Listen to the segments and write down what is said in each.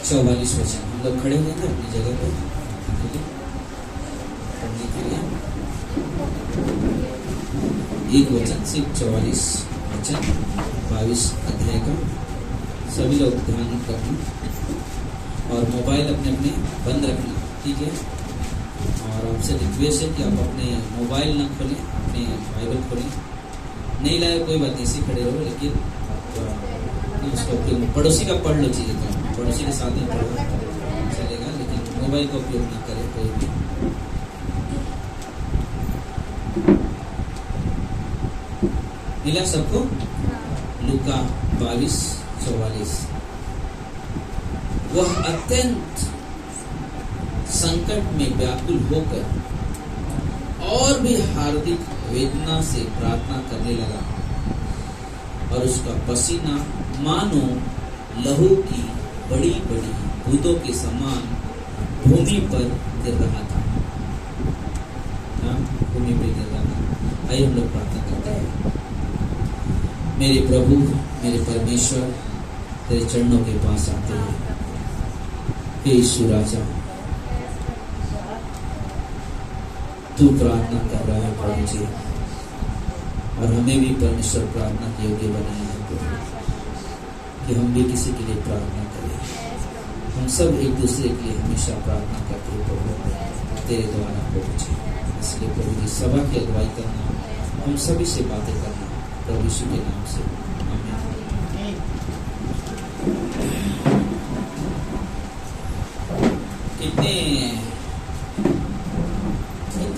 44 वचन। हम लोग खड़े हुए थे अपनी जगह पे पढ़ने के लिए। एक वचन सिर्फ 44 वचन 22 अध्याय का। सभी लोग ध्यान रखना और मोबाइल अपने अपने बंद रखना, ठीक है। और आपसे रिक्वेस्ट है कि आप अपने मोबाइल ना खोलें, अपने बाइबल खोलें। नहीं लाए कोई बात नहीं, इसी खड़े रहो, लेकिन उसका उपयोग पड़ोसी का पढ़ लो चाहिए तो पड़ोसी के साथ में पढ़ो चलेगा, लेकिन मोबाइल का उपयोग ना करें कोई भी। मिला सबको? लूका 22:44। वह अत्यंत संकट में व्याकुल होकर और भी हार्दिक वेदना से प्रार्थना करने लगा और उसका पसीना मानो लहू की बड़ी बड़ी बूंदों के समान भूमि पर गिर रहा था। भूमि पर गिर रहा था। आइए हम लोग प्रार्थना करते हैं। मेरे प्रभु, मेरे परमेश्वर, तेरे चरणों के पास आते हैं। हे यीशु राजा, तू प्रार्थना कर रहा है प्रभु जी, और हमें भी परमेश्वर प्रार्थना के योग्य बनाए हैं प्रभु, कि हम भी किसी के लिए प्रार्थना करें। हम सब एक दूसरे के लिए हमेशा प्रार्थना करते हैं प्रभु, तेरे द्वारा प्रभु जी। इसलिए प्रभु जी, सभा की अगुवाई करना, हम सभी से बातें करना प्रभु यीशु के नाम से, आमीन। कितने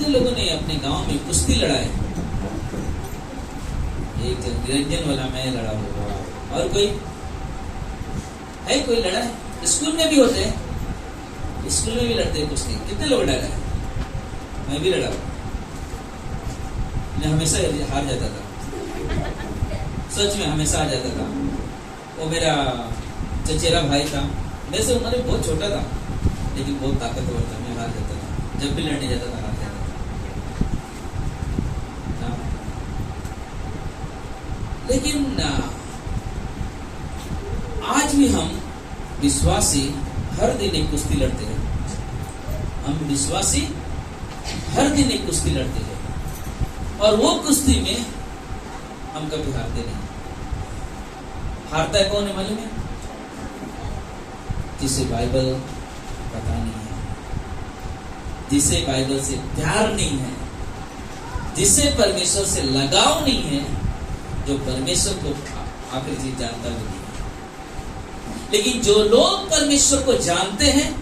लोगों ने अपने गांव में कुश्ती लड़ाए? एक निरंजन वाला मैं लड़ा होगा, और कोई है? कोई लड़ा है? स्कूल में भी होते हैं, स्कूल में भी लड़ते हैं कुश्ती। कितने लोग लड़ा है? मैं भी लड़ा हूँ। मैं हमेशा हार जाता था, सच में हमेशा हार जाता था। वो मेरा चचेरा भाई था, मेरे से उम्र बहुत छोटा था, लेकिन बहुत ताकतवर था। मैं हार जाता था, जब भी लड़ने जाता था हार जाता था। लेकिन आज भी हम विश्वासी हर दिन एक कुश्ती लड़ते हैं। हम विश्वासी हर दिन एक कुश्ती लड़ते हैं, और वो कुश्ती में हम कभी हारते नहीं। हारता है कौन है मालूम है? जिसे बाइबल पता नहीं है, जिसे बाइबल से प्यार नहीं है, जिसे परमेश्वर से लगाव नहीं है, जो परमेश्वर को आखिर चीज जानता भी नहीं है। लेकिन जो लोग परमेश्वर को जानते हैं,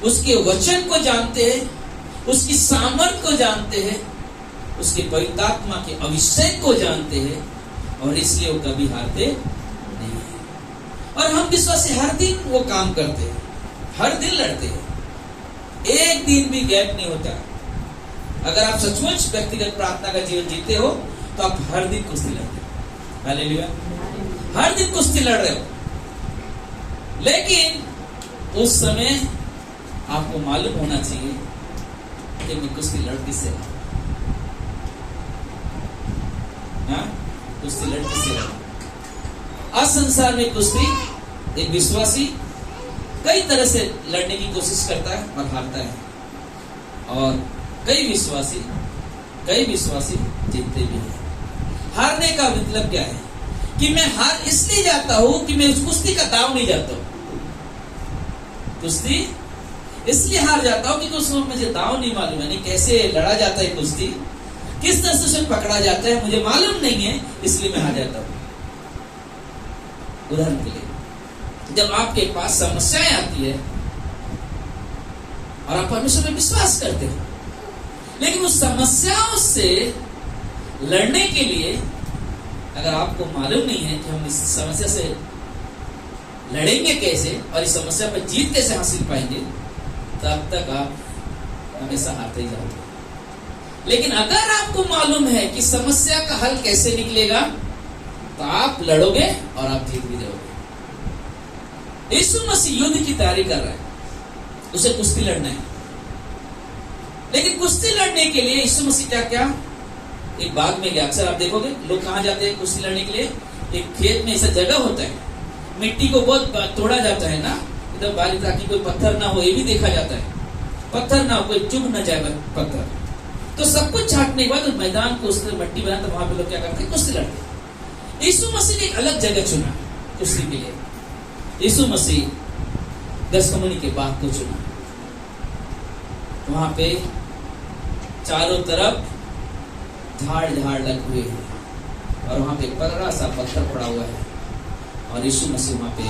उसके वचन को जानते हैं, उसकी सामर्थ को जानते हैं, उसके पवित्र आत्मा के अभिषेक को जानते हैं, और इसलिए वो कभी हारते नहीं है। और हम विश्वासी हर दिन वो काम करते हैं, हर दिन लड़ते हैं, एक दिन भी गैप नहीं होता। अगर आप सचमुच व्यक्तिगत प्रार्थना का जीवन जीते हो तो आप हर दिन कुश्ती लड़ते हो। हालेलुया, हर दिन कुश्ती लड़ रहे हो। लेकिन उस समय आपको मालूम होना चाहिए कि मैं कुश्ती लड़ किससे रहा, कुश्ती लड़ किससे रहा। आज संसार में कुश्ती एक विश्वासी कई तरह से लड़ने की कोशिश करता है और हारता है, और कई विश्वासी जीतते भी हैं। हारने का मतलब क्या है? कि मैं हार इसलिए जाता हूं कि मैं उस कुश्ती का दाव नहीं जाता हूं। कुश्ती इसलिए हार जाता हूं कि उसमें मुझे दाव नहीं मालूम है, नहीं कैसे लड़ा जाता है कुश्ती, किस तरह से पकड़ा जाता है मुझे मालूम नहीं है, इसलिए मैं हार जाता हूं। उदाहरण के लिए, जब आपके पास समस्याएं आती है और आप परमेश्वर में विश्वास करते हैं, लेकिन उस समस्याओं से लड़ने के लिए अगर आपको मालूम नहीं है कि हम इस समस्या से लड़ेंगे कैसे और इस समस्या पर जीत कैसे हासिल पाएंगे, तब तक आप हमेशा हारते ही जाओगे। लेकिन अगर आपको मालूम है कि समस्या का हल कैसे निकलेगा, तो आप लड़ोगे और आप जीत भी जाओगे। यीशु मसीह युद्ध की तैयारी कर रहा है, उसे कुश्ती लड़ना है। लेकिन कुश्ती लड़ने के लिए यीशु मसीह क्या क्या एक बाग में गया। अक्सर आप देखोगे लोग कहाँ जाते हैं कुश्ती लड़ने के लिए? एक खेत में ऐसा जगह होता है, मिट्टी को बहुत तोड़ा जाता है ना, एकदम बारीक, ताकि कोई पत्थर ना हो, ये भी देखा जाता है, पत्थर ना हो, कोई चुभ ना जाए पत्थर। तो सब कुछ छाटने के बाद उस मैदान को उसने मट्टी बना, तो वहां पे लोग क्या करते, कुश्ती लड़ते। यीशु मसीह ने एक अलग जगह चुना कुश्ती के लिए। यीशु मसीह गethsemane के बाग को चुना। वहां पे चारों तरफ झाड़ लगे हुए हैं और वहां पे बड़ा सा पत्थर पड़ा हुआ है और यीशु मसीह वहां पे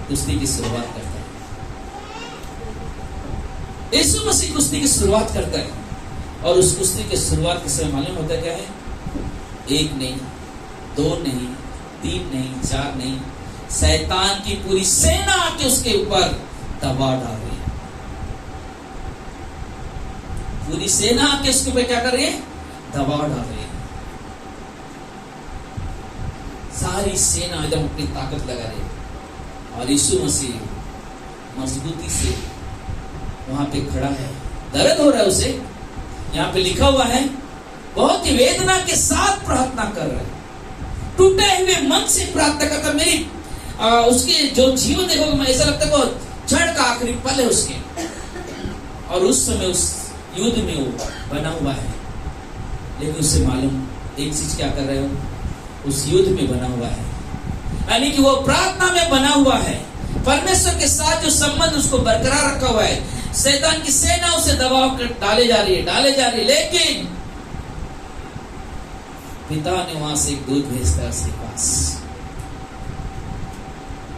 कुश्ती की शुरुआत करता है। यीशु मसीह कुश्ती की शुरुआत करता है और उस कुश्ती की शुरुआत के समय मालूम होता क्या है? 1 नहीं, 2 नहीं, 3 नहीं, 4 नहीं, शैतान की पूरी सेना आके उसके ऊपर दबाव डाल रही है। पूरी सेना आके उसके ऊपर क्या कर रही है? दबाव डाल रही है। सारी सेना एकदम अपनी ताकत लगा रही है और यीशु मसीह मजबूती से वहां पे खड़ा है। दर्द हो रहा है उसे, यहाँ पे लिखा हुआ है, बहुत ही वेदना के साथ प्रार्थना कर रहा है, टूटे हुए मन से प्रार्थना करता। मेरी उसके जो जीवन देखोगे, मैं ऐसा लगता है वो क्षण का आखिरी पल है उसके, और उस समय उस युद्ध में वो बना हुआ है। लेकिन उससे मालूम एक चीज क्या कर रहे हो, उस युद्ध में बना हुआ है, यानी कि वो प्रार्थना में बना हुआ है। परमेश्वर के साथ जो संबंध उसको बरकरार रखा हुआ है। शैतान की सेना उसे दबाव कर डाले जा रही है, लेकिन पिता ने वहां से एक दूत भेजता है उसके पास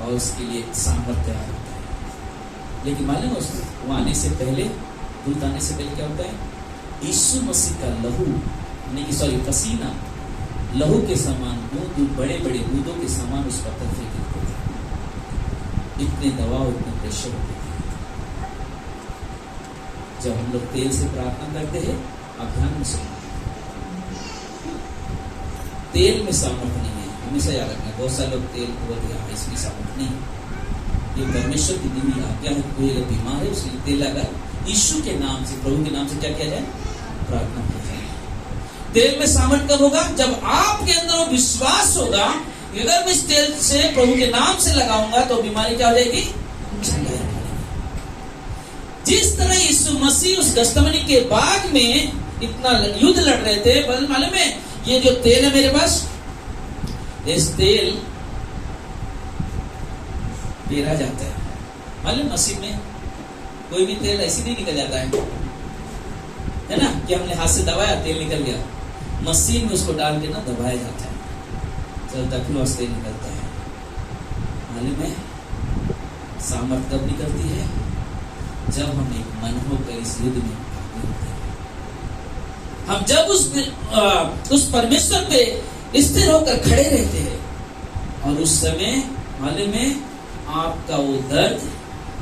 और उसके लिए सामर्थ्य आया होता है। लेकिन मालूम है उसको आने से पहले, दूत आने से पहले क्या होता है? यीशु मसीह का लहू, पसीना लहू के समान, बड़े बड़े बूंदों के समान उस पत्थर पे गिरते थे। इतने दबाव, इतने प्रेशर होते थे। जब हम लोग तेल से प्रार्थना करते हैं, आप ध्यान में सुनो, तेल में सामर्थ्य नहीं है, हमेशा याद रखना। बहुत सारे लोग तेल को दिया, इसमें सामर्थ्य नहीं है। ये परमेश्वर की दिव्य आज्ञा है। कोई अगर बीमार है उसके लिए तेल लगा, यीशु के नाम से, प्रभु के नाम से क्या किया जाए? प्रार्थना की जाए। तेल में सामर्थ्य कब होगा? जब आपके अंदर वो विश्वास होगा, अगर मैं इस तेल से प्रभु के नाम से लगाऊंगा तो बीमारी क्या हो जाएगी? जिस तरह यीशु मसीह उस गethsemane के बाग में इतना युद्ध लड़ रहे थे, मालूम है ये जो तेल है मेरे पास, इस तेल पेरा जाता है। मालूम मसीह में कोई भी तेल ऐसे नहीं निकल जाता है ना, कि हमने हाथ से दबाया तेल निकल गया। मशीन में उसको डाल के ना दबाया जाता है, चलता फिर वास्ते निकलता है। मालूम है सामर्थ कब निकलती है? जब हम एक मन होकर इस युद्ध में भागी होते हैं। हम जब उस परमेश्वर पे स्थिर होकर खड़े रहते हैं, और उस समय मालूम है आपका वो दर्द,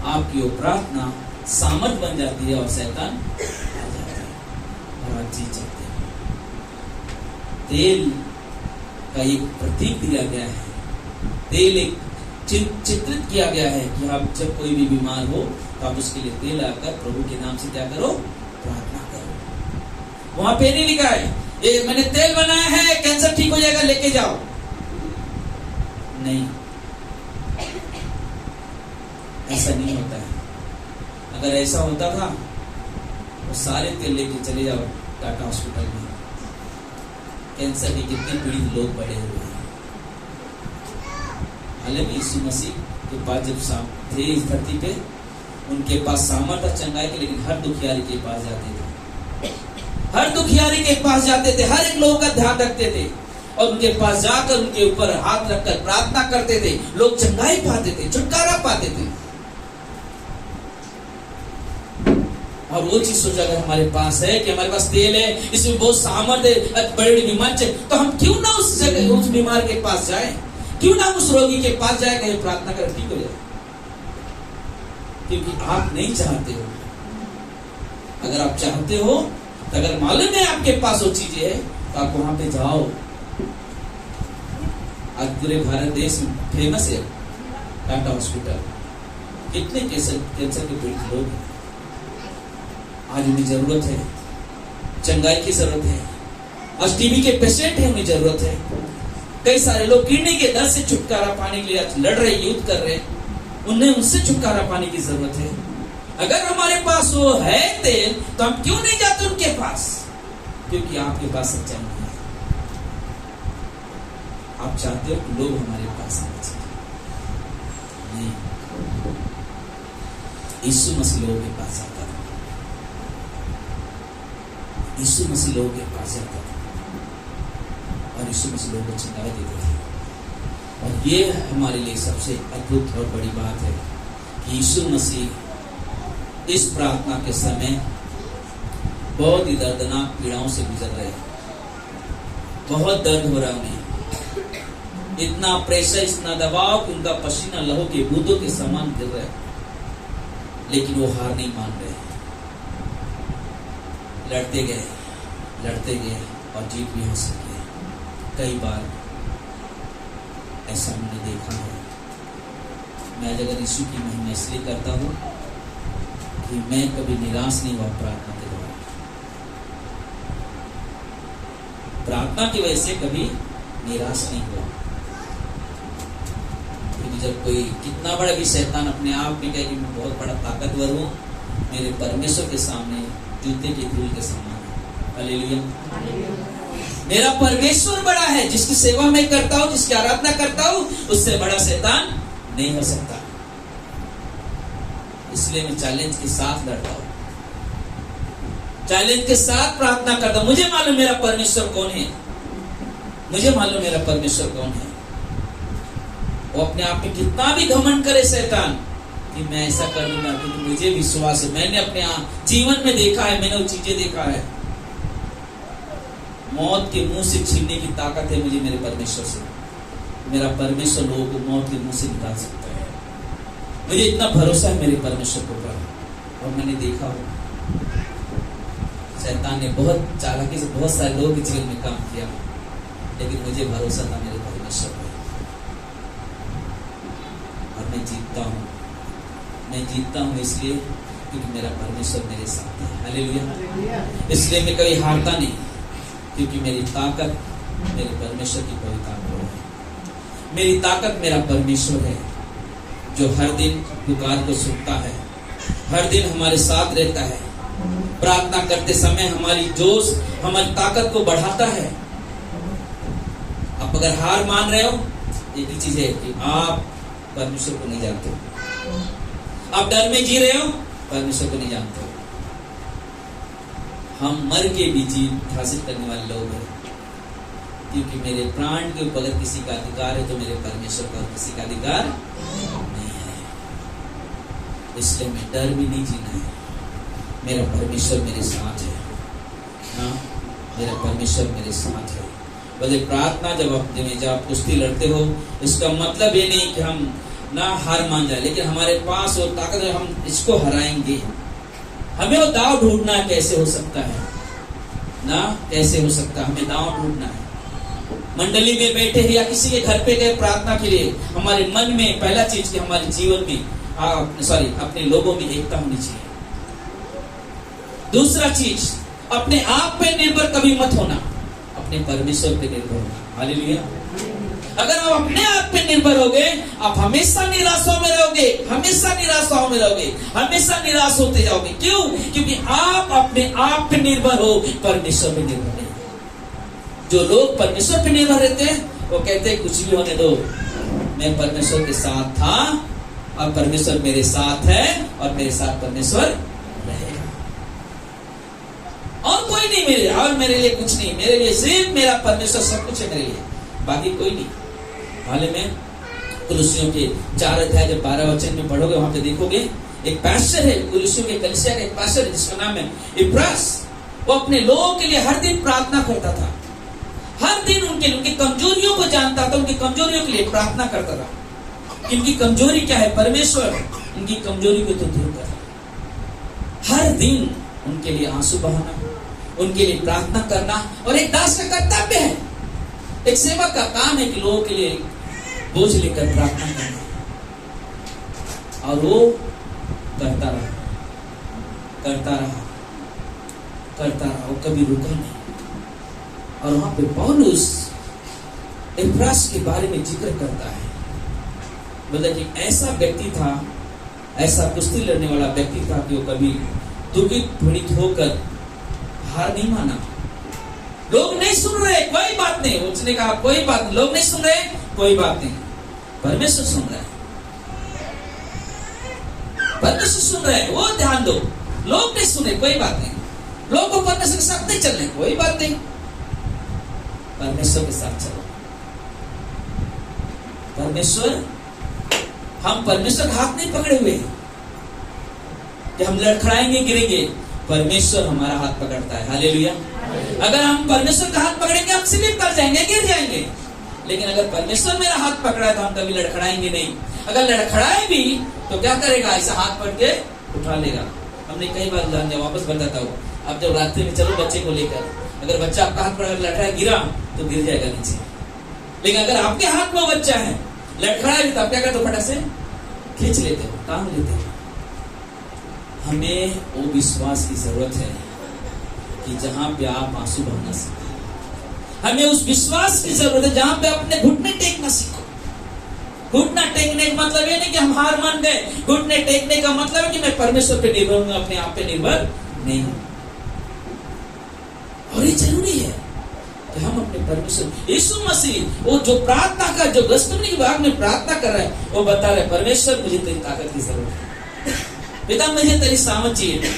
आपकी वो प्रार्थना सामर्थ बन जाती है और शैतान आ जाता है और आप जीत जाते हैं। तेल का एक प्रतीक दिया गया है, तेल एक चित्रित किया गया है कि आप जब कोई भी बीमार हो तो आप उसके लिए तेल आकर प्रभु के नाम से क्या करो? प्रार्थना करो। वहां पे नहीं लिखा है ये मैंने तेल बनाया है, कैंसर ठीक हो जाएगा, लेके जाओ। नहीं, ऐसा नहीं होता है। अगर ऐसा होता था तो सारे तेल लेके चले जाओ टाटा हॉस्पिटल में। कैंसर के कितने पीड़ित लोग बड़े हुए हैं। हालांकि यीशु मसीह के पास जब थे इस धरती पे, उनके पास सामर्थ्य चंगाई के, लेकिन हर दुखियारी के पास जाते थे, हर दुखियारी के पास जाते थे, हर एक लोगों का ध्यान रखते थे और उनके पास जाकर उनके ऊपर हाथ रखकर प्रार्थना करते थे। लोग चंगाई पाते थे, छुटकारा पाते थे। और वो चीज सोचा अगर हमारे पास है कि हमारे पास तेल है, इसमें बहुत सामर्थ्य है, बड़ी बड़ी बीमारी है, तो हम क्यों ना उस जगह उस बीमार के पास जाए, क्यों ना उस रोगी के पास जाए, कहीं प्रार्थना कर ठीक हो जाए। क्योंकि आप नहीं चाहते हो। अगर आप चाहते हो तो अगर मालूम है आपके पास वो चीजें है तो आप वहां पे जाओ। आज पूरे भारत देश में फेमस है टाटा हॉस्पिटल। कितने कैंसर के पीड़ित लोग हैं, आज उन्हें जरूरत है, चंगाई की जरूरत है। आज टीबी के पेशेंट है, उन्हें जरूरत है। कई सारे लोग किडनी के दर्द से छुटकारा पाने के लिए आज लड़ रहे, युद्ध कर रहे। उन्हें उनसे छुटकारा पाने की जरूरत है। अगर हमारे पास वो है तेल तो हम क्यों नहीं जाते उनके पास? क्योंकि आपके पास सच्चाई नहीं है। आप चाहते हो कि लोग हमारे पास आना चाहिए, नहीं। यीशु मसीह लोगों के पास आता था, यीशु मसीह लोगों के पास जाता था और यीशु मसीह लोगों को चंगाई देते थे। और ये हमारे लिए सबसे अद्भुत और बड़ी बात है कि यीशु मसीह इस प्रार्थना के समय बहुत ही दर्दनाक पीड़ाओं से गुजर रहे हैं। बहुत दर्द हो रहा है उन्हें, इतना प्रेशर, इतना दबाव कि उनका पसीना लहू के बूंदों के समान गिर रहा है, लेकिन वो हार नहीं मान रहे। लड़ते गए और जीत भी हासिल किए। कई बार ऐसा हमने देखा है। मैं अगर यीशु की महिमा इसलिए करता हूँ कि मैं कभी निराश नहीं हुआ प्रार्थना के द्वारा। प्रार्थना की वजह से कभी निराश नहीं हुआ। क्योंकि जब कोई कितना बड़ा भी शैतान अपने आप में कहे कि मैं बहुत बड़ा ताकतवर हूँ, मेरे परमेश्वर के सामने जूते की धूल के समान है। हालेलुया। मेरा परमेश्वर बड़ा है, जिसकी सेवा मैं करता हूँ, जिसकी आराधना करता हूँ, उससे बड़ा शैतान नहीं हो सकता। इसलिए मैं चैलेंज के साथ लड़ता हूँ, चैलेंज के साथ प्रार्थना करता हूँ। मुझे मालूम मेरा परमेश्वर कौन है, मुझे मालूम मेरा परमेश्वर कौन है। वो अपने आप में कितना भी घमंड करे शैतान कि मैं ऐसा कर लूंगा, क्योंकि मुझे विश्वास है, मैंने अपने जीवन में देखा है, मैंने वो चीजें देखा है। मौत के मुंह से छीनने की ताकत है मुझे मेरे परमेश्वर से। मेरा परमेश्वर लोगों को मौत के मुंह से निकाल सकता है। मुझे इतना भरोसा है मेरे परमेश्वर के ऊपर। और मैंने देखा हो शैतान ने बहुत चालाकी से बहुत सारे लोगों के जीवन में काम किया, लेकिन मुझे भरोसा था मेरे परमेश्वर पर। और मैं जीतता हूँ इसलिए क्योंकि मेरा परमेश्वर मेरे साथ है। हालेलुया। इसलिए मैं कभी हारता नहीं, क्योंकि मेरी ताकत मेरे परमेश्वर की पवित्र आत्मा है। मेरी ताकत मेरा परमेश्वर है, जो हर दिन पुकार को सुनता है, हर दिन हमारे साथ रहता है। प्रार्थना करते समय हमारी जोश, हमारी ताकत को बढ़ाता है। आप अगर हार मान रहे हो, एक ही चीज है कि आप परमेश्वर को नहीं जानते हो। आप डर में जी रहे हो, परमेश्वर को नहीं जानते हो। हम मर के भी जीत हासिल करने वाले लोग हैं, क्योंकि मेरे प्राण के ऊपर अगर किसी का अधिकार है तो मेरे परमेश्वर का किसी का अधिकार नहीं है। इसलिए मैं डर भी नहीं जीना है। मेरा परमेश्वर मेरे साथ है। हाँ, मेरा परमेश्वर मेरे साथ है। बोले प्रार्थना जब आप कुश्ती लड़ते हो, इसका मतलब ये नहीं कि हम ना हार मान जाए, लेकिन हमारे पास वो ताकत है, हम इसको हराएंगे। हमें वो दाव ढूंढना है, कैसे हो सकता है ना, कैसे हो सकता है, हमें दाव ढूंढना है। मंडली में बैठे हैं या किसी के घर पे गए प्रार्थना के लिए, हमारे मन में पहला चीज कि हमारे जीवन में अपने लोगों में एकता होनी चाहिए। दूसरा चीज, अपने आप पे निर्भर कभी मत होना, अपने परमेश्वर पे निर्भर होना। हालेलुया। अगर आप अपने आप पे निर्भर होगे, आप हमेशा निराशा में रहोगे, हमेशा निराशाओं में रहोगे, हमेशा निराश होते जाओगे। क्यों? क्योंकि आप अपने आप पे निर्भर हो, परमेश्वर पे निर्भर नहीं। जो लोग परमेश्वर पे निर्भर रहते हैं, वो कहते हैं कुछ भी होने दो, मैं परमेश्वर के साथ था और परमेश्वर मेरे साथ है और मेरे साथ परमेश्वर रहेगा। और कोई नहीं मेरे, और मेरे लिए कुछ नहीं, मेरे लिए सिर्फ मेरा परमेश्वर सब कुछ है मेरे लिए, बाकी कोई नहीं। हाल में कुलुसियों के 4 अध्याय 12 वचन में पढ़ोगे, वहां पे देखोगे एक पास्टर है, कुलुसियों के कलीसिया का एक पास्टर है जिसका नाम है इप्रास। वो अपने लोगों के लिए हर दिन प्रार्थना करता था, हर दिन उनकी कमजोरियों को जानता था, उनकी कमजोरियों के लिए प्रार्थना करता था। इनकी कमजोरी क्या है? परमेश्वर उनकी कमजोरी को तो दूर कर। हर दिन उनके लिए आंसू बहाना, उनके लिए प्रार्थना करना, और एक दास का कर्तव्य है, एक सेवक का काम है कि लोगों के लिए बोझ लेकर प्रार्थना करना। और वो करता रहा, वो कभी रुका नहीं। और वहां पे पौलुस इप्रास के बारे में जिक्र करता है मतलब कि ऐसा व्यक्ति था, ऐसा कुश्ती लड़ने वाला व्यक्ति था कि वो कभी दुखित पीड़ित होकर हार नहीं माना। लोग नहीं सुन रहे, कोई बात नहीं, उसने कहा कोई बात नहीं, लोग नहीं सुन रहे, कोई बात नहीं, परमेश्वर सुन रहा है, परमेश्वर सुन रहा है, वो ध्यान दो। लोग नहीं सुने, कोई बात नहीं, लोग को परमेश्वर के साथ नहीं चलने, कोई बात नहीं, परमेश्वर के साथ चलो। परमेश्वर, हम परमेश्वर का हाथ नहीं पकड़े हुए कि हम लड़खड़ाएंगे गिरेंगे, परमेश्वर हमारा हाथ पकड़ता है। हालेलुया। अगर हम परमेश्वर का हाथ पकड़ेंगे हम स्लिप कर जाएंगे, गिर जाएंगे, लेकिन अगर परमेश्वर मेरा हाथ पकड़ा है तो हम कभी लड़खड़ाएंगे नहीं। अगर लड़खड़ाए भी तो क्या करेगा, ऐसा हाथ पकड़ के उठा लेगा। हमने कई बार उदाहरण दिया, वापस बताता हूँ। अब जब रास्ते में चलो बच्चे को लेकर, अगर बच्चा आपका हाथ पकड़ लड़खड़ाए गिरा तो गिर जाएगा नीचे, लेकिन अगर आपके हाथ में बच्चा है लड़खड़ाए भी तो आप क्या करते हो, फटक से खींच लेते हो, तान लेते हो। हमें वो विश्वास की जरूरत है कि जहां पे आप आंसू बहाना सीखो। हमें उस विश्वास की जरूरत है जहां पे अपने घुटने टेकना सीखो। घुटना टेकने का मतलब ये नहीं कि हम हार मान गए, घुटने टेकने का मतलब है कि मैं परमेश्वर पे निर्भर हूं, अपने आप पे निर्भर नहीं हूं। और ये जरूरी है कि हम अपने परमेश्वर यीशु मसीह, वो जो प्रार्थना का, जो गस्तमनी के भाग में प्रार्थना कर रहा है, वो बता रहे परमेश्वर मुझे तेरी ताकत की जरूरत है, पिता मुझे तेरी सामर्थ चाहिए,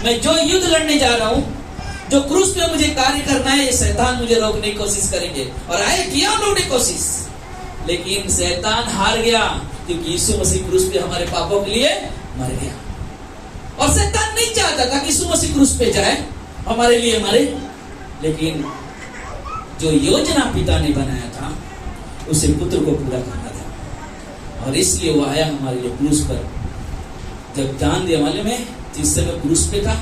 मैं जो युद्ध लड़ने जा रहा हूं, जो क्रूस पे मुझे कार्य करना है, ये शैतान मुझे रोकने की कोशिश करेंगे। और आए किया उन्होंने कोशिश, लेकिन शैतान हार गया क्योंकि यीशु मसीह क्रूस पे हमारे पापों के लिए मर गया। और शैतान नहीं चाहता था कि यीशु मसीह क्रूस पे जाए हमारे लिए मरे, लेकिन जो योजना पिता ने बनाया था उसे पुत्र को पूरा करना था, और इसलिए वो आया हमारे लिए क्रूस पर। जब जान दिया मालूम है, जिस समय क्रूस पे था,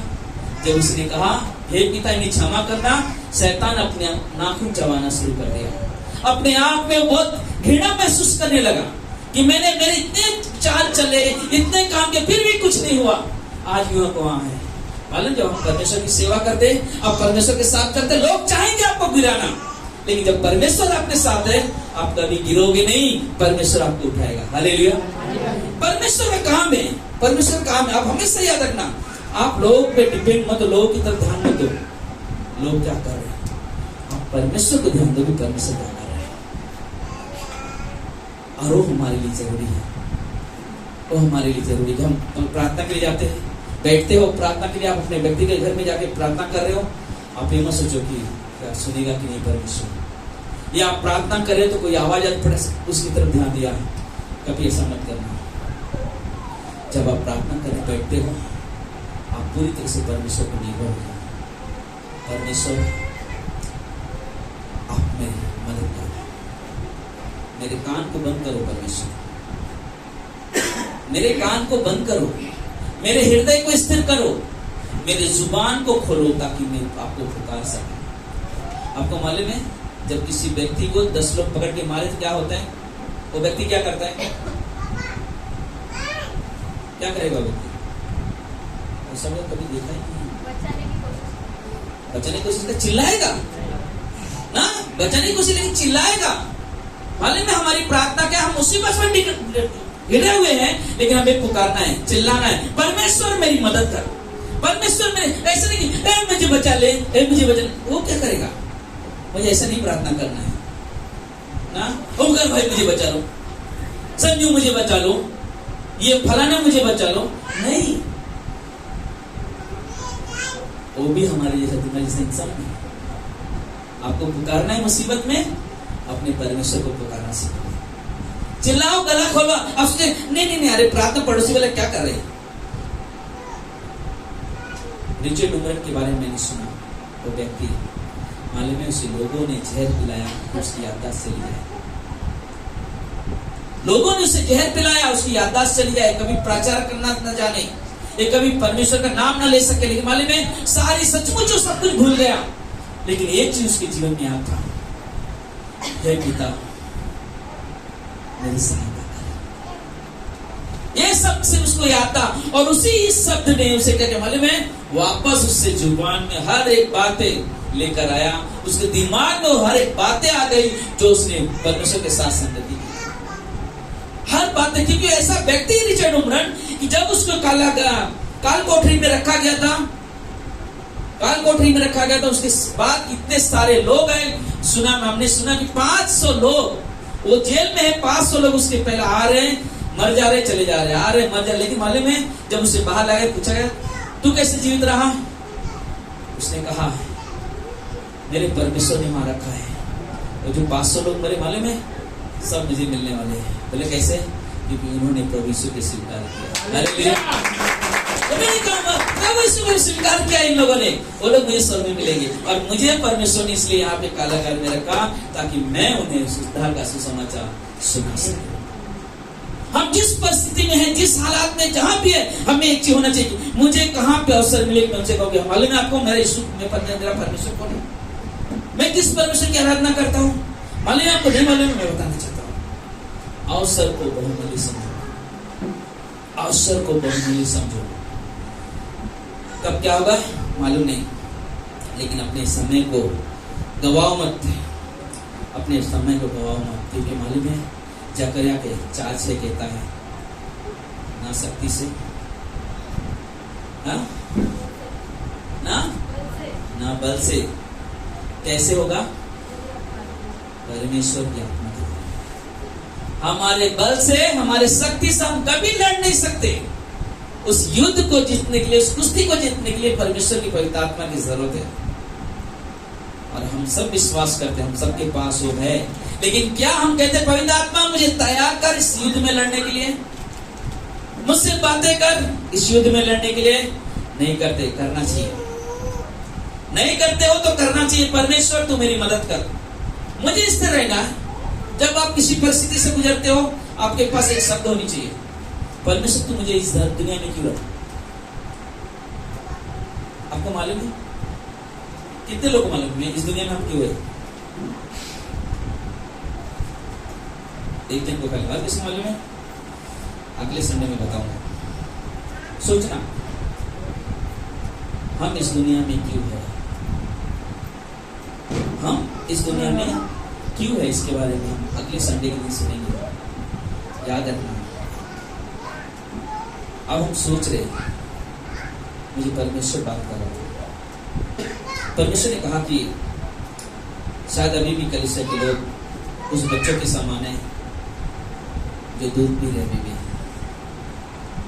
जब उसने कहा हे पिता इन्हें क्षमा करना, शैतान अपने नाखून चबाना शुरू कर दिया। अपने आप में बहुत घृणा महसूस करने लगा कि मेरे इतने चाल चले, इतने काम के, फिर भी कुछ नहीं हुआ। आज भी वह वहां है मालूम, जब हम परमेश्वर की सेवा करते, अब परमेश्वर के साथ करते, लोग चाहेंगे आपको गिराना, लेकिन जब परमेश्वर आपके साथ है आप कभी गिरोगे नहीं, परमेश्वर आपको उठाएगा। हालेलुया। परमेश्वर का काम है, परमेश्वर का काम है। आप हमेशा याद रखना, आप लोगों पे डिपेंड मत, लोगों की तरफ ध्यान मत दो, लोग क्या कर रहे हैं, आप परमेश्वर को ध्यान दो कि परमेश्वर क्या कर रहे हैं। और वो हमारे लिए जरूरी है, वो हमारे लिए जरूरी है। हम प्रार्थना के लिए जाते हैं, बैठते हो प्रार्थना के लिए, आप अपने व्यक्ति के घर में जाके प्रार्थना कर रहे हो, आप ये मत सोचो कि क्या सुनेगा कि नहीं परमेश्वर, या आप प्रार्थना कर रहे हो तो कोई आवाज आज पड़े उसकी तरफ ध्यान दिया, कभी ऐसा मत करना। जब आप प्रार्थना करने बैठते हो आप पूरी तरह से परमेश्वर को निर्भर हो जाओ। परमेश्वर आप मेरी मदद करो, मेरे कान को बंद करो परमेश्वर, मेरे कान को बंद करो, मेरे हृदय को स्थिर करो, मेरे जुबान को खोलो ताकि मैं आपको पुकार सकूं। आपको मालूम है जब किसी व्यक्ति को 10 लोग पकड़ के मारे तो क्या होता है, वो व्यक्ति क्या करता है, क्या करेगा व्यक्ति, सब लोग कभी देखा ही नहीं, बचाने की कोशिश कर, चिल्लाएगा ना, बचाने की कोशिश, लेकिन चिल्लाएगा। मालूम है हमारी प्रार्थना क्या, हम उसी बस में गिरे हुए हैं, लेकिन हमें पुकारना है, चिल्लाना है, परमेश्वर मेरी मदद कर, परमेश्वर मेरे, ऐसा नहीं कि मुझे बचा ले, मुझे बचा ले, वो क्या करेगा, मुझे ऐसा नहीं प्रार्थना करना है ना, ओमकार भाई मुझे बचा लो, संजू मुझे बचा लो, ये फलाना मुझे बचा लो, नहीं, वो भी हमारे जैसा तुम्हारे जैसा इंसान है। आपको पुकारना है मुसीबत में, अपने परमेश्वर को पुकारना सीखो, चिल्लाओ, गला खोलो। अब सोचे नहीं, अरे प्रार्थना पड़ोसी वाला क्या कर रहे हैं। रिचर्ड उमरन के बारे में मैंने सुना, वो व्यक्ति मालूम है उसे लोगों ने जहर पिलाया, उसकी याददाश्त चली जाए, लोगों ने उसे जहर पिलाया, उसकी याददाश्त चली जाए, कभी प्रचार करना न जाने, ये कभी परमेश्वर का नाम ना ले सके, लेकिन मालूम है सारी सचमुच सब कुछ भूल गया, लेकिन एक चीज उसके जीवन में याद था, हे पिता मेरी सहायता कर, ये सब से उसको याद था। और उसी शब्द ने उसे क्या मालूम है, वापस उससे जुबान में हर एक बातें लेकर आया, उसके दिमाग में हर एक बातें आ गई जो उसने परमेश्वर के साथ संगति की, हर बात है, क्योंकि ऐसा व्यक्ति रिचर्ड उमरन कि जब उसको काल कोठरी में रखा गया था, काल कोठरी में रखा गया था, उसके बाद इतने सारे लोग आए, हमने सुना कि 500 लोग वो जेल में है, 500 लोग उसके पहले आ रहे हैं, मर जा रहे, चले जा रहे, आ रहे, मर जा रहे। लेकिन मालूम है जब उसे बाहर लाया, पूछा गया तू कैसे जीवित रहा, उसने कहा मेरे परमेश्वर ने वहां रखा है। और जो 500 लोग मरे मालूम है सब मुझे मिलने वाले हैं। बोले कैसे? क्योंकि उन्होंने प्रभु यीशु को स्वीकार किया। प्रभु यीशु को स्वीकार किया इन लोगों ने, वो लोग मुझे स्वर्ग में मिलेंगे। और मुझे परमेश्वर ने इसलिए यहाँ पे कारागार में रखा ताकि मैं उन्हें उद्धार का सुसमाचार सुना सकूं। हम जिस परिस्थिति में हैं, जिस हालात में जहां भी है, हमें एक चीज होना चाहिए, मुझे कहां पे अवसर मिले मैं उनसे कहूँगी मालूम है आपको मेरा यीशु मेरा परमेश्वर कौन है, मैं किस परमेश्वर की आराधना करता हूँ, मालूम है आपको? नहीं मालूम, मैं बताना चाहता हूँ। अवसर को बहुमूल्य समझो, अवसर को बहुमूल्य समझो। कब क्या होगा मालूम नहीं, लेकिन अपने समय को गवाओ मत, अपने समय को गवाओ मत। क्योंकि मालूम है जकरिया के 4:6 कहता है ना शक्ति से ना बल से, कैसे होगा? परमेश्वर की आत्मा के द्वारा। हमारे बल से, हमारे शक्ति से हम कभी लड़ नहीं सकते। उस युद्ध को जीतने के लिए, उस कुश्ती को जीतने के लिए परमेश्वर की पवित्र आत्मा की जरूरत है। और हम सब विश्वास करते हैं, हम सबके पास वो है। लेकिन क्या हम कहते हैं पवित्र आत्मा मुझे तैयार कर इस युद्ध में लड़ने के लिए, मुझसे बातें कर इस युद्ध में लड़ने के लिए? नहीं करते, करना चाहिए। नहीं करते हो तो करना चाहिए। परमेश्वर तू मेरी मदद कर। मुझे इस तरह रहना, जब आप किसी परिस्थिति से गुजरते हो आपके पास एक शब्द होनी चाहिए, परमेश्वर तू मुझे इस दुनिया में क्यों रखा? आपको मालूम है? कितने लोग मालूम है इस दुनिया में हम क्यों है? एक दिन को पहले बात किसको मालूम है? अगले संडे में बताऊंगा। सोचना हम इस दुनिया में क्यों है, हम इस दुनिया में क्यों है, इसके बारे में हम अगले संडे के दिन सुनेंगे। याद रखना। अब हम सोच रहे, मुझे परमेश्वर बात कर रहा था। परमेश्वर ने कहा कि शायद अभी भी कलीसिया के लोग उस बच्चों के समान है जो दूध पी रहे भी।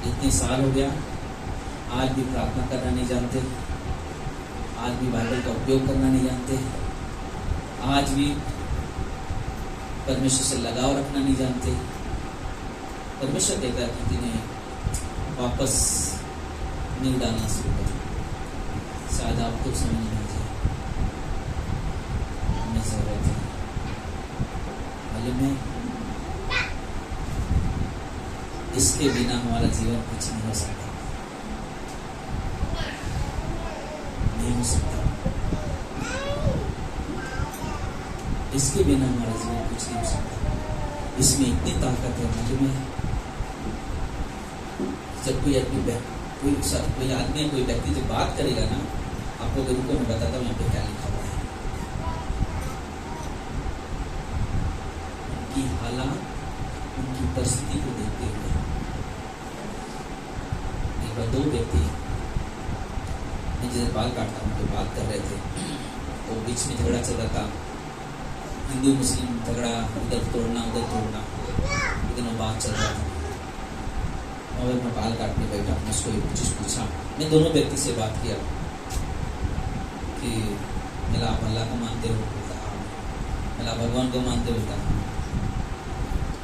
इतने साल हो गया, आज भी प्रार्थना करना नहीं जानते, आज भी बाइबल का उपयोग करना नहीं जानते, आज भी परमेश्वर से लगाव रखना नहीं जानते। परमेश्वर कहता है कि तिन्हें वापस नहीं डालना शुरू करो। शायद आपको समझ नहीं आ जाए, हमें जरूरत है। मालूम है इसके बिना हमारा जीवन कुछ नहीं हो सकता, नहीं हो सकता। इसके बिना हमारा जीवन कुछ नहीं हो सकता। इसमें इतनी ताकत है। मालूम है जब कोई आदमी कोई व्यक्ति जब बात करेगा ना, आपको गुरु को मैं बताता हूँ यहाँ पे क्या लिखा हुआ है। उनकी हालात, उनकी परिस्थिति को देखते हुए एक बार 2 व्यक्ति, मैं जिधर बाल काटता हूँ तो बात कर रहे थे, वो बीच में झगड़ा चल रहा था, हिंदू मुस्लिम झगड़ा, उधर तोड़ना उधर तोड़ना, लेकिन वो बात चल रहा था। और मैं बाल काटने बैठा, मैं उसको एक चीज पूछा, मैं दोनों व्यक्ति से बात किया कि मेरा आप अल्लाह को मानते हो? मेरा भगवान को मानते हो?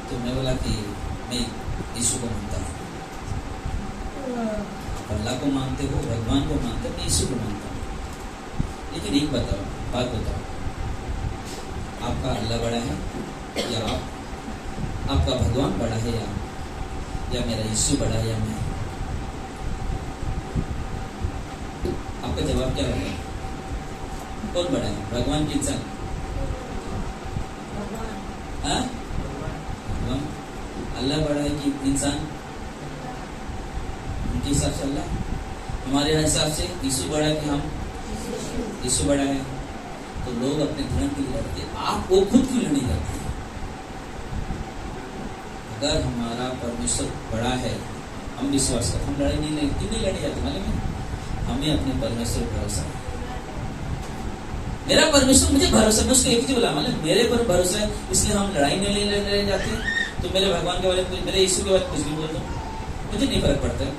तो मैं बोला कि मैं यीशु को मानता हूँ। आप अल्लाह को मानते हो, भगवान को मानते हो, मैं यीशु को मानता हूँ। लेकिन एक बात बताओ, आपका अल्लाह बड़ा है या आपका भगवान बड़ा है या मेरा यीशु बड़ा है या मैं? आपका जवाब क्या होगा? कौन बड़ा है, भगवान की इंसान? भगवान। अल्लाह बड़ा है कि इंसान? उनके हिसाब से अल्लाह, हमारे हिसाब से यीशु बड़ा है कि हम? यीशु बड़ा है। तो लोग अपने धर्म के लिए लड़ते, आप वो खुद क्यों नहीं करते? अगर हमारा परमेश्वर बड़ा है, हम विश्वास करते, हम लड़ाई नहीं क्यों नहीं लड़े जाते मालूम है? हमें अपने परमेश्वर पर भरोसा है। मेरा परमेश्वर मुझे भरोसा, मैं उसको एक ही बोला मालूम, मेरे पर भरोसा है, इसलिए हम लड़ाई नहीं लड़ने जाते। तो मेरे भगवान के बारे में, मेरे यीशु के बारे में कुछ भी बोल दो, मुझे नहीं फर्क पड़ता है,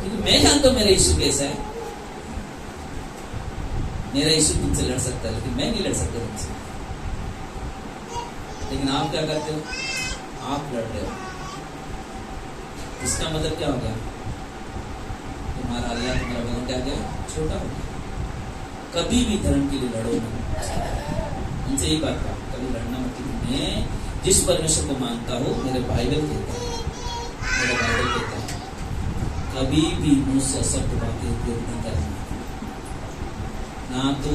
क्योंकि मैं जानता हूं मेरा यीशु कैसा है। मेरा यीशु तुमसे लड़ सकता है, लेकिन मैं नहीं लड़ सकता तुमसे। लेकिन आप क्या करते हो? आप लड़ रहे हो। इसका मतलब क्या हो गया? तुम्हारा अल्लाह, तुम्हारा भगवान क्या गया? छोटा हो गया। कभी भी धर्म के लिए लड़ो नहीं। उनसे एक बात कहा, कभी लड़ना मतलब, मैं जिस परमेश्वर को मानता हूँ, मेरे बाइबल कहता है कभी भी मुझसे अशब्द बातें उपयोग नहीं करना। ना तो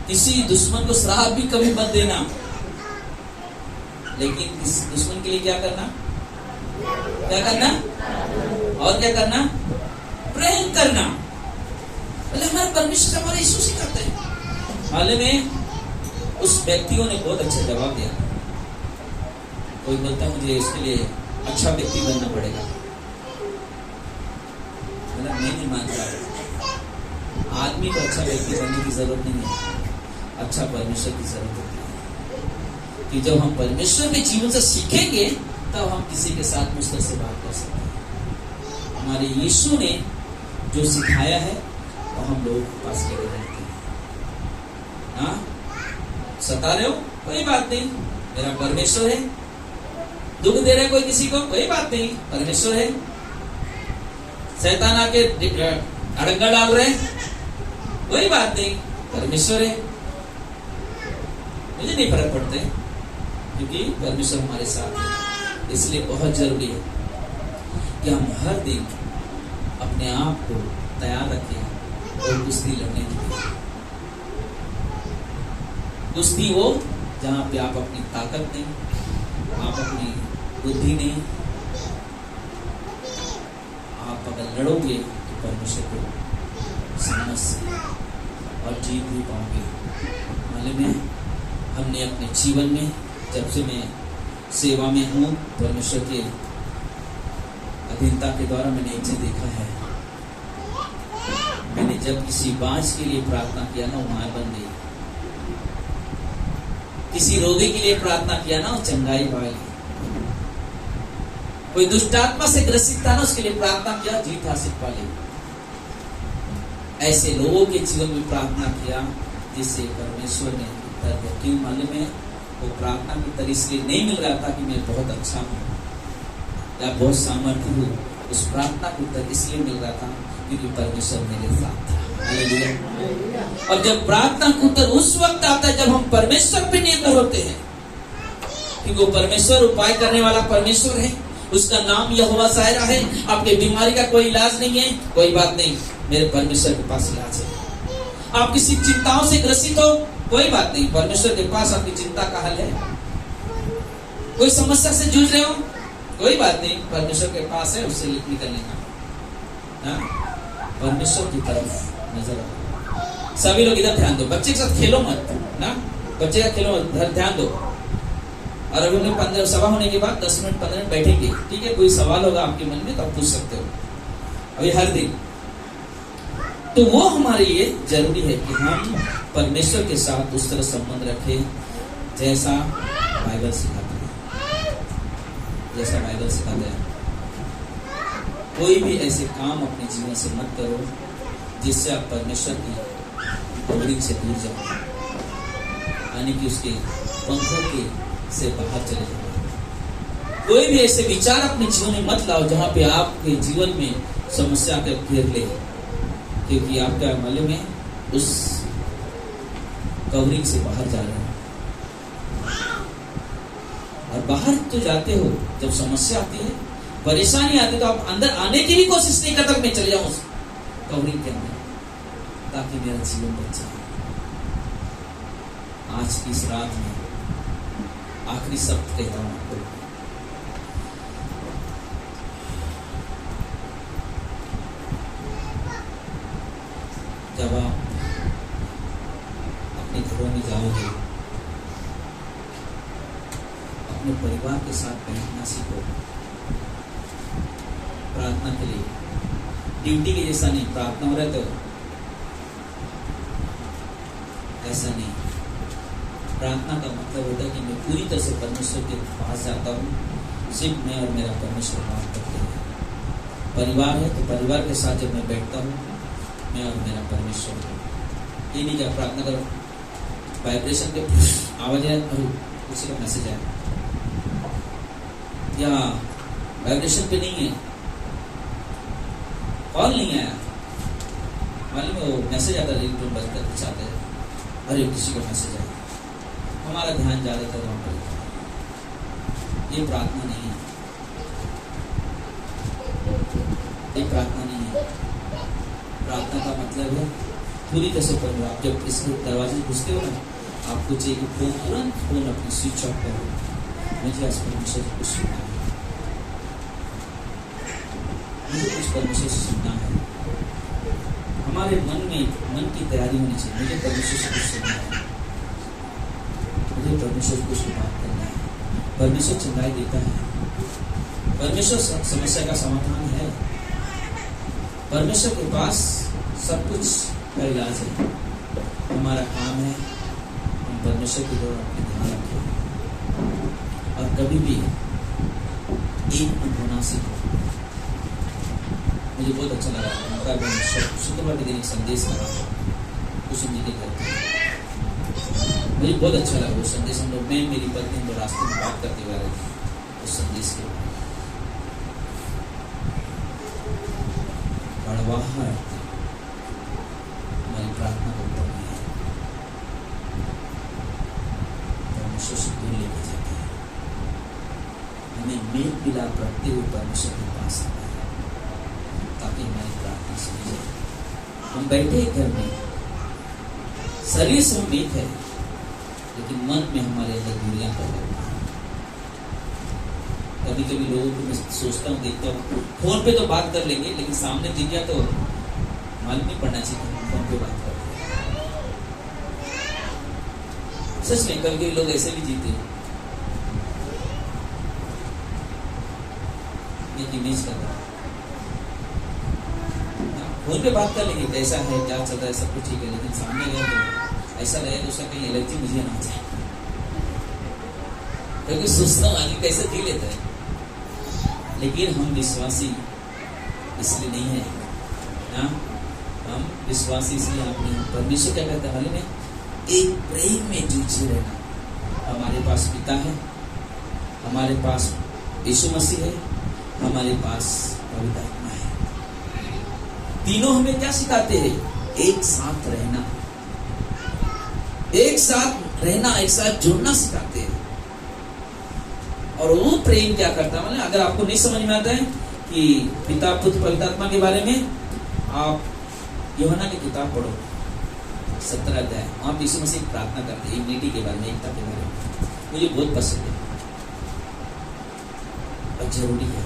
किसी दुश्मन को श्राप भी कभी मत देना, लेकिन इस दुश्मन के लिए क्या करना? और क्या करना? प्रेम करना। मतलब हमारे परमेश्वर हमारे यीशु से करते हैं। हाल में उस व्यक्तियों ने बहुत अच्छा जवाब दिया। कोई बोलता मुझे इसके लिए अच्छा व्यक्ति बनना पड़ेगा, मतलब मैं नहीं मानता। आदमी को अच्छा व्यक्ति बनने की जरूरत नहीं है, अच्छा परमेश्वर की जरूरत होती है। कि जब हम परमेश्वर के जीवन से सीखेंगे, तब हम किसी के साथ मुश्किल से बात कर सकते हैं। हमारे यीशु ने जो सिखाया है वो हम लोगों के पास लेकर रहते हैं। हाँ, सता रहे हो, कोई बात नहीं, मेरा परमेश्वर है। दुख दे रहे कोई किसी को, कोई बात नहीं, परमेश्वर है। शैतान आके अड़ंगा डाल रहे, कोई बात नहीं, परमेश्वर है। मुझे नहीं फर्क पड़ता है, क्योंकि परमेश्वर हमारे साथ है। इसलिए बहुत जरूरी है कि हम हर दिन अपने आप को तैयार रखें और कुश्ती लड़ने के लिए। कुश्ती वो जहां पे आप अपनी ताकत नहीं, आप अपनी बुद्धि नहीं, आप अगर लड़ोगे तो परमेश्वर को समझ से और जीत भी पाओगे। मालूम है, हमने अपने जीवन में, जब से मैं सेवा में हूँ, परमेश्वर के अधीनता के द्वारा मैंने एक चीज देखा है। मैंने जब किसी बांझ के लिए प्रार्थना किया ना, वो मां बन गई। किसी रोगी के लिए प्रार्थना किया ना, वो चंगाई पा गई। कोई दुष्टात्मा से ग्रसित था ना, उसके लिए प्रार्थना किया, जीत हासिल पा ली। ऐसे लोगों के जीवन में प्रार्थना किया जिससे परमेश्वर ने उत्तर दिया। क्यों मालूम है? वो प्रार्थना की तरह इसलिए नहीं मिल रहा था कि मैं बहुत अच्छा हूँ या बहुत सामर्थ्य हूँ। उस प्रार्थना का उत्तर इसलिए मिल रहा था क्योंकि परमेश्वर मेरे साथ था। हालेलुया। और जब प्रार्थना का उत्तर उस वक्त आता है जब हम परमेश्वर पे निर्भर होते हैं, क्योंकि वो परमेश्वर उपाय करने वाला परमेश्वर है। उसका नाम यहोवा सायरा है। आपके बीमारी का कोई इलाज नहीं है, कोई बात नहीं, मेरे परमेश्वर के पास इलाज है। आप किसी चिंताओं से ग्रसित हो, कोई बात नहीं, परमेश्वर के पास आपकी चिंता का हल है। कोई समस्या से जूझ रहे हो, कोई बात नहीं, परमेश्वर के पास है, उससे निकलने का। परमेश्वर की तरफ नजर रखो। सभी लोग इधर ध्यान दो। बच्चे के साथ खेलो मत ना, बच्चे का खेलो मत, ध्यान दो। और अभी हम 15 सभा होने के बाद 10 मिनट 15 मिनट बैठेंगे, ठीक है? कोई सवाल होगा आपके मन में तो आप पूछ सकते हो अभी हर दिन। तो वो हमारे लिए जरूरी है कि हम परमेश्वर के साथ उस तरह संबंध रखें जैसा बाइबल सिखाता है, जैसा बाइबल सिखाता है। कोई भी ऐसे काम अपने जीवन से मत करो जिससे आप परमेश्वर की कवरिंग से दूर जाओ, यानी कि उसके पंखों के से बाहर चले जाओ। कोई भी ऐसे विचार अपने जीवन में मत लाओ जहां पे आपके जीवन में समस्या के घेर ले, क्योंकि आपका मालूम है उस कवरिंग से बाहर जा रहे हो। और बाहर तो जाते हो जब समस्या आती है, परेशानी आती है, तो आप अंदर आने की भी कोशिश नहीं करते। मैं चले जाऊं उस कवरिंग के अंदर ताकि मेरा जीवन बच जाए। आज की इस रात में आखिरी शब्द कहता हूं आपको, जब आप अपने घरों में जाओगे, अपने परिवार के साथ बैठना सीखो। प्रार्थना के लिए ड्यूटी के जैसा नहीं, प्रार्थना हो रहा तो ऐसा नहीं। प्रार्थना का मतलब होता है कि मैं पूरी तरह से परमेश्वर के पास जाता हूँ, सिर्फ मैं और मेरा परमेश्वर बात करते हैं। परिवार है तो परिवार के साथ जब मैं बैठता हूँ, मैं और मेरा परमेश्वर हूँ। ये नहीं क्या प्रार्थना करो, वाइब्रेशन के आवाज है और किसी का मैसेज आया या वाइब्रेशन पे नहीं है, कॉल नहीं आया, मालूम है वो मैसेज आता है, रिंगटोन बजता कुछ आता है, अरे किसी का मैसेज आया, हमारा ध्यान ज्यादातर वहां पर। ये प्रार्थना नहीं है, ये प्रार्थना नहीं है। प्रार्थना का मतलब है पूरी तरह से पढ़ो। आप जब इस दरवाजे से घुसते हो ना, आपको चाहिए कि फोन तुरंत फोन अपनी स्विच ऑफ करो, मुझे आज परमेश्वर से कुछ सुनना है, मुझे कुछ परमेश्वर से सुनना है। हमारे मन में मन की तैयारी होनी चाहिए, मुझे परमेश्वर से कुछ सुनना है, मुझे परमेश्वर से कुछ बात करना है। परमेश्वर चिंगाई देता है, परमेश्वर समस्या का समाधान है, परमेश्वर के पास सब कुछ का इलाज है। हमारा काम है हम परमेश्वर की ओर अपने ध्यान रखें और कभी भी एक मन होना सीखो। मुझे बहुत अच्छा लगा, शुक्रवार के दिन एक संदेश करा कुछ जी के करते, मुझे बहुत अच्छा लगा वो संदेश। हम लोग मैं मेरी पत्नी हम लोग रास्ते में बात करते हुए रहे उस संदेश के बड़वाहट हमारी प्रार्थना को पढ़नी है, परमेश्वर से दूर लेके जाते हैं, हमें मेल मिलाप रखते हुए परमेश्वर के पास आना है ताकि हमारी प्रार्थना सुनी जाए। हम बैठे घर में, शरीर से हम एक है लेकिन मन में हमारे अंदर दूरियां कर रहे हैं। कभी कभी लोगों को मैं सोचता हूँ, देखता हूँ, फोन पे तो बात कर लेंगे लेकिन सामने दिख गया तो मालूम नहीं पड़ना चाहिए कि फोन पे बात कर रहे हैं। सच में कभी कभी लोग ऐसे भी जीते हैं, एक इमेज कर रहा है, फोन पे बात कर लेंगे कैसा है क्या चल रहा है सब कुछ ठीक है, लेकिन सामने गए तो ऐसा लगेगा उसका कहीं एलर्जी मुझे ना जाए, क्योंकि सोचता हूँ आगे कैसे जी लेता है। लेकिन हम विश्वासी इसलिए नहीं है ना, हम विश्वासी इसलिए अपने परमेश्वर क्या कहता है हाल में, एक प्रेम में जूझे रहना। हमारे पास पिता है, हमारे पास यीशु मसीह है, हमारे पास पवित्र आत्मा है। तीनों हमें क्या सिखाते हैं? एक साथ रहना, एक साथ रहना, एक साथ जुड़ना सिखाते हैं। और वो प्रेम क्या करता है, मतलब अगर आपको नहीं समझ में आता है कि पिता पुत्र पवित्र आत्मा के बारे में, आप यूहन्ना की किताब पढ़ो 17 अध्याय, वहां यीशु मसीह प्रार्थना करते हैं यूनिटी के बारे में, एकता के बारे में। मुझे बहुत पसंद है और जरूरी है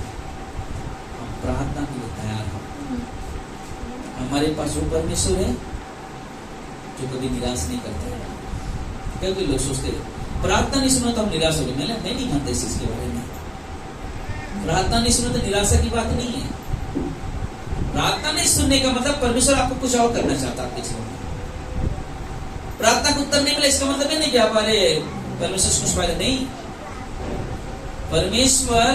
हम प्रार्थना के लिए तैयार हो। हमारे पास वो परमेश्वर है जो कभी निराश नहीं करता है। क्योंकि लोग सोचते हैं प्रार्थना नहीं सुना तो हम निराश हो गए। मैं नहीं मानता इस चीज के बारे में। प्रार्थना नहीं सुना तो निराशा की बात नहीं है। प्रार्थना नहीं सुनने का मतलब परमेश्वर आपको कुछ और करना चाहता है आपके जीवन में। प्रार्थना को उत्तर नहीं मिला इसका मतलब नहीं कि आप अरे परमेश्वर से कुछ फायदा नहीं। परमेश्वर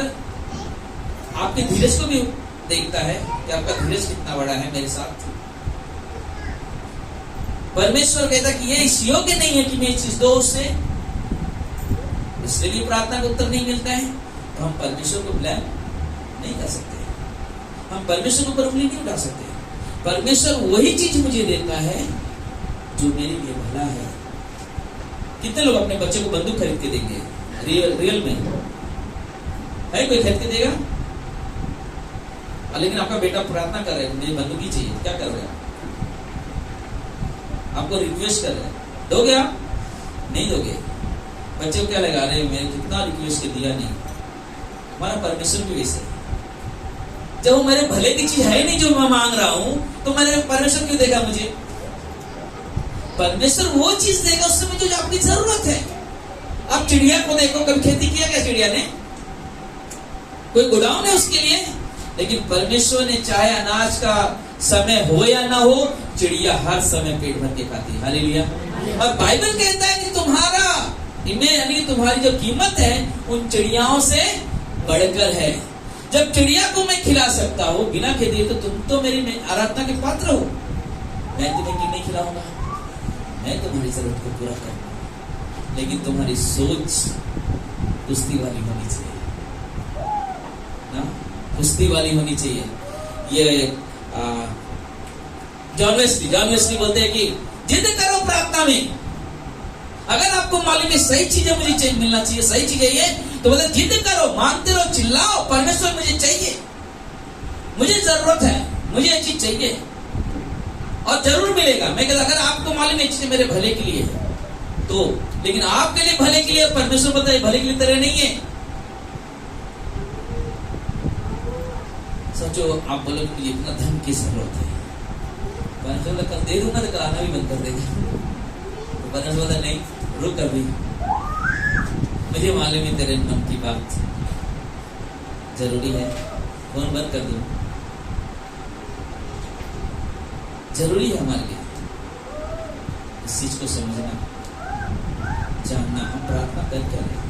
आपके धीरज को भी देखता है कि आपका धीरज कितना बड़ा है मेरे साथ। परमेश्वर कहता कि ये इस योग्य नहीं है कि मैं चीज दो उससे, इसलिए प्रार्थना का उत्तर नहीं मिलता है। तो हम परमेश्वर को ब्लेम नहीं कर सकते, हम परमेश्वर के ऊपर उंगली नहीं उठा सकते। परमेश्वर वही चीज मुझे देता है जो मेरे लिए भला है। कितने लोग अपने बच्चे को बंदूक खरीद के देंगे? रियल में है कोई खरीद के देगा? लेकिन आपका बेटा प्रार्थना कर रहा है मुझे बंदूक ही चाहिए, क्या कर रहे हैं? आपको रिक्वेस्ट कर रहे हैं, दोगे आप? नहीं दोगे। बच्चे को क्या लगा रहे मैं कितना रिक्वेस्ट के दिया नहीं। हमारा परमेश्वर भी वैसे है। जब वो मेरे भले की चीज है नहीं जो मैं मांग रहा हूं तो मैंने परमेश्वर क्यों देगा मुझे? परमेश्वर वो चीज देगा उस समय जो आपकी जरूरत है। अब चिड़िया को देखो, कभी खेती किया क्या चिड़िया ने? कोई गोडाउन है उसके लिए? लेकिन परमेश्वर ने चाहे अनाज का समय हो या ना हो, चिड़िया हर समय पेट भर के खाती है। हालेलुया। और बाइबल कहता है कि तुम्हारा इनमें यानी तुम्हारी जो कीमत है उन चिड़ियाओं से बढ़कर है। जब चिड़िया को मैं खिला सकता हूँ बिना खेते, तो तुम तो मेरी आराधना के पात्र हो। मैं तुम्हें क्यों नहीं खिलाऊंगा? मैं तुम्हारी जरूरत को पूरा करूंगा, लेकिन तुम्हारी सोच कुश्ती वाली होनी चाहिए ना, कुश्ती वाली होनी चाहिए। ये जॉन वेस्ली बोलते हैं कि जिद करो प्रार्थना में। अगर आपको मालूम है सही चीजें मुझे चाहिए, मिलना चाहिए, सही चीजें ये, तो बोलते जिद करो, मांगते रहो, चिल्लाओ, परमेश्वर मुझे चाहिए, मुझे जरूरत है, मुझे ये चीज चाहिए और जरूर मिलेगा। मैं कहता अगर आपको मालूम है चीजें मेरे भले के लिए है तो, लेकिन आपके लिए भले के लिए, परमेश्वर पता है भले के लिए तरह नहीं है। सोचो आप बोलो कि इतना धन की जरूरत है, परमेश्वर कल दे दूंगा तो कल आना भी बंद कर देगा। तो परमेश्वर नहीं, रुक अभी, मुझे मालूम है तेरे मन की बात जरूरी है, फोन बंद कर दूं, जरूरी है हमारे लिए इस चीज को समझना, जानना। हम प्रार्थना कर क्या रहे?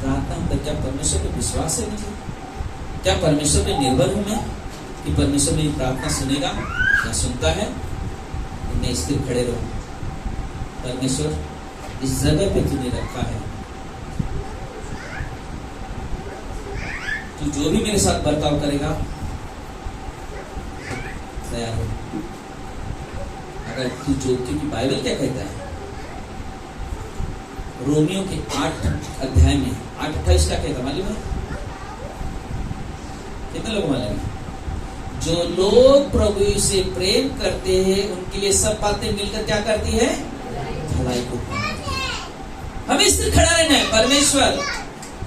प्रार्थना कर क्या परमेश्वर पे विश्वास है मुझे? क्या परमेश्वर पे निर्भर हूं मैं कि परमेश्वर मेरी प्रार्थना सुनेगा या सुनता है? मैं स्थिर खड़े रहूं। परमेश्वर इस जगह पे तूने रखा है, तू जो भी मेरे साथ बर्ताव करेगा तैयार हो। अगर तू जो, क्योंकि बाइबल क्या कहता है रोमियो के 8 अध्याय में 8:28 क्या कहता मालूम है? कितने लोग मालूम है? जो लोग प्रभु से प्रेम करते हैं उनके लिए सब बातें मिलकर क्या करती है? भलाई को। हमें स्थिर खड़ा रहना है। परमेश्वर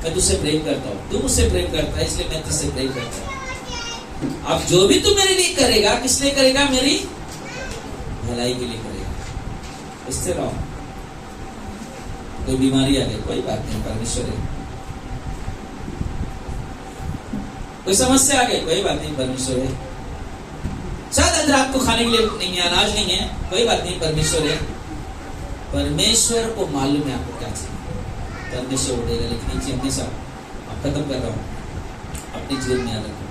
मैं तुझसे प्रेम करता हूँ, तू मुझसे प्रेम करता है, इसलिए मैं तुझसे प्रेम करता हूँ। अब जो भी तू मेरे लिए करेगा, किस लिए करेगा? मेरी भलाई के लिए करेगा। स्थिर रहो। कोई बीमारी आ गई, कोई बात नहीं, परमेश्वर है। कोई समस्या आ गई, कोई बात नहीं, परमेश्वर है। शायद आज रात को खाने के लिए नहीं है, अनाज नहीं है, कोई बात नहीं, परमेश्वर है। परमेश्वर को मालूम है आपको क्या चाहिए, परमेश्वर उड़ेगा। लेकिन ये चीज हमेशा आप खत्म कर रहा हूं, अपने जीवन में याद रखो।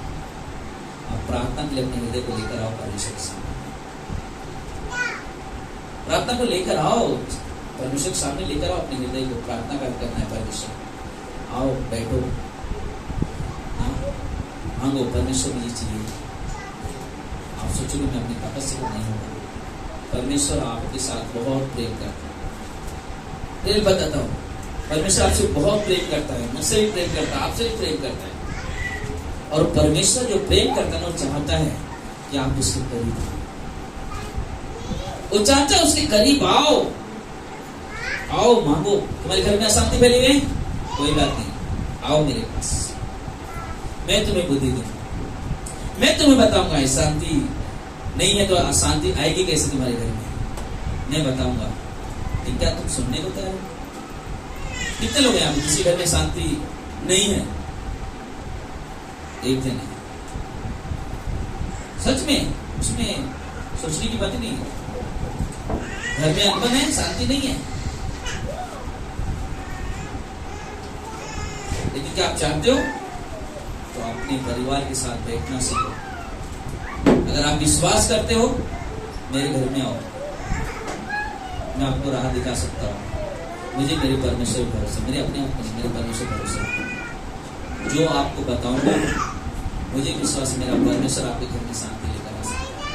आप प्रार्थना के लिए अपने हृदय को लेकर आओ परमेश्वर के सामने, प्रार्थना को लेकर आओ परमेश्वर के सामने, लेकर आओ अपने हृदय को। प्रार्थना करना है परमेश्वर, आओ बैठो, मांगो परमेश्वर मुझे चाहिए। आप सोचोगे मैं अपनी ताकत से नहीं होगा। परमेश्वर आपके साथ बहुत प्रेम करता है। मैं बताता हूँ, परमेश्वर आपसे बहुत प्रेम करता है, मुझसे भी प्रेम करता है, आपसे भी प्रेम करता है। और परमेश्वर जो प्रेम करता है वो चाहता है कि आप उसके करीब आओ, वो चाहता है उसके करीब आओ। आओ मांगो। तुम्हारे घर में अशांति फैली हुई, कोई बात नहीं, आओ मेरे पास, मैं तुम्हें बुद्धि दूंगा, मैं तुम्हें बताऊंगा। शांति नहीं है तो अशांति आएगी कैसे तुम्हारे घर में, मैं बताऊंगा। लेकिन क्या तुम सुनने को तैयार हो? कितने लोग हैं यहाँ पे किसी घर में शांति नहीं है? एक दिन है, सच में उसमें सोचने की बात नहीं है। घर में अनबन है, शांति नहीं है। लेकिन क्या आप चाहते हो तो अपने परिवार के साथ बैठना सीखो। अगर आप विश्वास करते हो मेरे घर में आओ, मैं आपको राह दिखा सकता हूँ। मुझे मेरे परमेश्वर पर भरोसा, मेरे अपने आप पर मेरे परमेश्वर पर भरोसा। जो आपको बताऊंगा मुझे विश्वास है मेरा परमेश्वर आपके घर में शांति लेकर आ सकता है।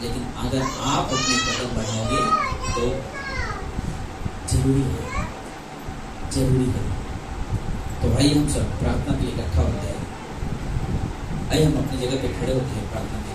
लेकिन अगर आप अपने कदम बढ़ाओगे तो जरूरी है, जरूरी है। तो भाई हम सब प्रार्थना के लिए इकट्ठा होते हैं। आइए हम अपनी जगह पे खड़े होते हैं प्रार्थना के लिए।